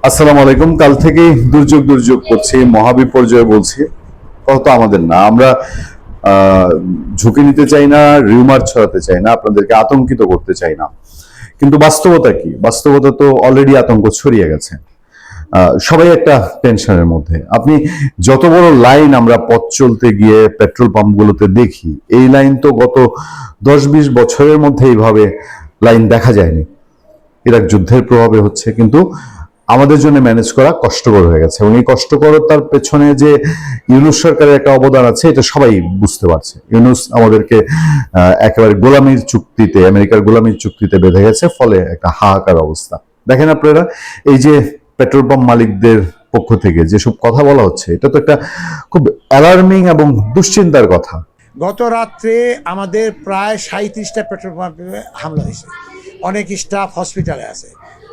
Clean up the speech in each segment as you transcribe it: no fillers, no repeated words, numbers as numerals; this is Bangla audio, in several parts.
আসসালামু আলাইকুম। কাল থেকেই দুর্যোগ দুর্যোগ করছি, মহাবিপর্যয় বলছি। কথা তো আমাদের না, আমরা আহ, ঝুঁকি নিতে চাই না, রিউমার ছড়াতে চাই না, আপনাদেরকে আতঙ্কিত করতে চাই না। কিন্তু বাস্তবতা কি? বাস্তবতা তো অলরেডি আতঙ্ক ছড়িয়ে গেছে। সবাই একটা টেনশনের মধ্যে। আপনি যত বড় লাইন আমরা পথ চলতে গিয়ে পেট্রোল পাম্পগুলোতে দেখি, এই লাইন তো গত 10-20 বছরের মধ্যে এইভাবে লাইন দেখা যায়নি। ইরাক যুদ্ধের প্রভাবে হচ্ছে, কিন্তু আমাদের জন্য ম্যানেজ করা কষ্টকর হয়ে গেছে। এবং এই কষ্টকরতার পেছনে যে ইউনূস সরকারের একটা অবদান আছে, এটা সবাই বুঝতে পারছে। ইউনূস আমাদেরকে একেবারে গোলামির চুক্তিতে, আমেরিকার গোলামির চুক্তিতে বেঁধে গেছে, ফলে একটা হাহাকার অবস্থা। দেখেন আপনারা, এই যে পেট্রোল পাম্প মালিকদের পক্ষ থেকে যেসব কথা বলা হচ্ছে, এটা তো একটা খুব অ্যালার্মিং এবং দুশ্চিন্তার কথা। গত রাত্রে আমাদের প্রায় 37টা পেট্রোল পাম্পে হামলা হয়েছে। অনেক স্টাফ হসপিটালে আছে।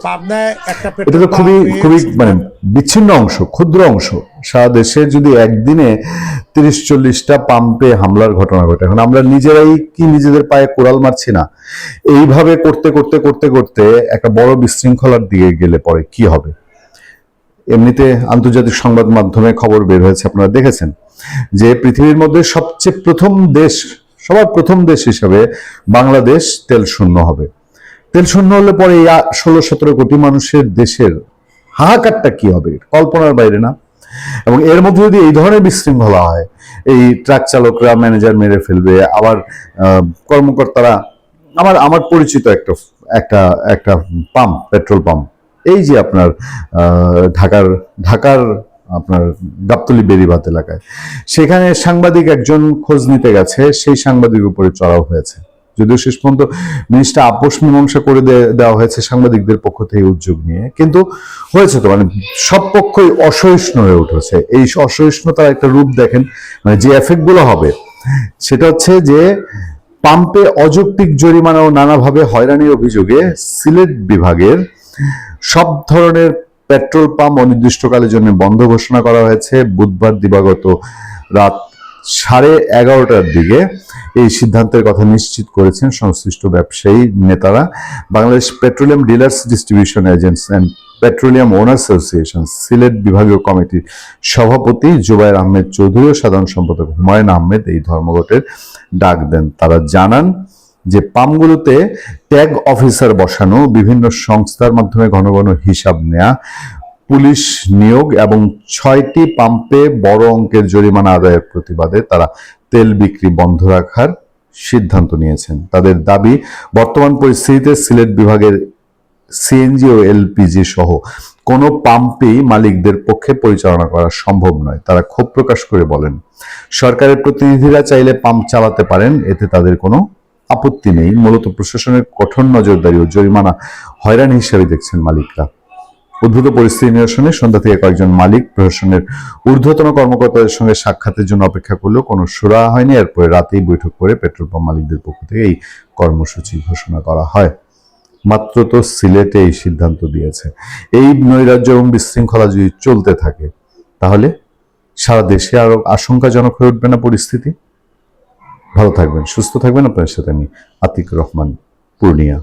পাবনায় একটা এটা পেট্রোল তো খুবই খুবই পাম্পে বিচ্ছিন্ন অংশ, ক্ষুদ্র অংশ। সারা দেশে যদি একদিনে 30-40টা পাম্পে হামলার ঘটনা ঘটে, এখন আমরা নিজেরাই কি নিজেদের পায়ে কোড়াল মারছি না? এইভাবে করতে করতে করতে করতে একটা বড় বিশৃঙ্খলার দিকে গেলে পরে কি হবে? এমনিতে আন্তর্জাতিক সংবাদ মাধ্যমে খবর বের হয়েছে, আপনারা দেখেছেন যে পৃথিবীর মধ্যে সবচেয়ে প্রথম দেশ, সবার প্রথম দেশ হিসেবে বাংলাদেশ তেল শূন্য হবে। তেল শূন্য হলে পরে এই 16-17 কোটি মানুষের দেশের হাহাকারটা কি হবে? কল্পনার বাইরে না? এবং এর মধ্যে যদি এই ধরনের বিশৃঙ্খলা হয়, এই ট্রাক চালকরা ম্যানেজার মেরে ফেলবে, আবার কর্মকর্তারা, আমার আমার পরিচিত একটা একটা একটা পাম্প, পেট্রোল পাম্প, এই যে আপনার ঢাকার ঢাকার আপনার গাবতলী বেড়িবাঁধ এলাকায়, সেখানে সাংবাদিক একজন খোঁজ নিতে গেছে, সেই সাংবাদিকের উপরে চড়াও হয়েছে। যদিও শেষ পর্যন্ত জিনিসটা আপোষ মীমাংসা করে দেওয়া হয়েছে সাংবাদিকদের পক্ষ থেকে উদ্যোগ নিয়ে, কিন্তু হয়েছে তো, মানে সব পক্ষই অসহিষ্ণু হয়ে উঠেছে। এই অসহিষ্ণুতার একটা রূপ দেখেন, মানে যে এফেক্ট গুলো হবে, সেটা হচ্ছে যে পাম্পে অযৌক্তিক জরিমানা ও নানাভাবে হয়রানির অভিযোগে সিলেট বিভাগের সব ধরনের পেট্রোল পাম্প অনির্দিষ্টকালের জন্য বন্ধ ঘোষণা করা হয়েছে। বুধবার দিবাগত রাত 11:30টার দিকে এই সিদ্ধান্তের কথা নিশ্চিত করেছেন সংশ্লিষ্ট ব্যবসায়ী নেতারা। Bangladesh petroleum dealers distribution agents and petroleum owners association Sylhet বিভাগীয় কমিটির সভাপতি জুবায়ের আহমেদ চৌধুরী ও সাধারণ সম্পাদক হুমায়ুন আহমেদ এই ধর্মঘটের ডাক দেন। তারা জানান যে পাম্পগুলোতে ট্যাগ অফিসার বসানো, বিভিন্ন সংস্থার মাধ্যমে ঘন ঘন হিসাব নেয়া, পুলিশ নিয়োগ এবং 6টি পাম্পে বড় অঙ্কের জরিমানা আদায়ের প্রতিবাদে তারা তেল বিক্রি বন্ধ রাখার সিদ্ধান্ত নিয়েছেন। তাদের দাবি, বর্তমান পরিস্থিতিতে সিলেট বিভাগের সিএনজি ও এলপিজি সহ কোনো পাম্পেই মালিকদের পক্ষে পরিচালনা করা সম্ভব নয়। তারা ক্ষোভ প্রকাশ করে বলেন, সরকারের প্রতিনিধিরা চাইলে পাম্প চালাতে পারেন, এতে তাদের কোনো আপত্তি নেই। মূলত প্রশাসনের কঠোর নজরদারি ও জরিমানা হয়রানি হিসেবে দেখছেন মালিকরা। উদ্ভূত পরিস্থিতি নিরসনে সন্ধ্যা থেকে কয়েকজন মালিক প্রশাসনের ঊর্ধ্বতন কর্মকর্তাদের সঙ্গে সাক্ষাতের জন্য অপেক্ষা করলেও কোনো সুরাহা হয়নি। এরপরে রাতেই বৈঠক করে পেট্রোল পাম্প মালিকদের পক্ষ থেকে এই কর্মসূচি ঘোষণা করা হয়। মাত্র তো সিলেটে এই সিদ্ধান্ত দিয়েছে। এই নৈরাজ্য এবং বিশৃঙ্খলা যদি চলতে থাকে, তাহলে সারা দেশে আরো আশঙ্কাজনক হয়ে উঠবে না পরিস্থিতি? ভালো থাকবেন, সুস্থ থাকবেন। আপনার সাথে আমি আতিক রহমান, পূর্ণিয়া।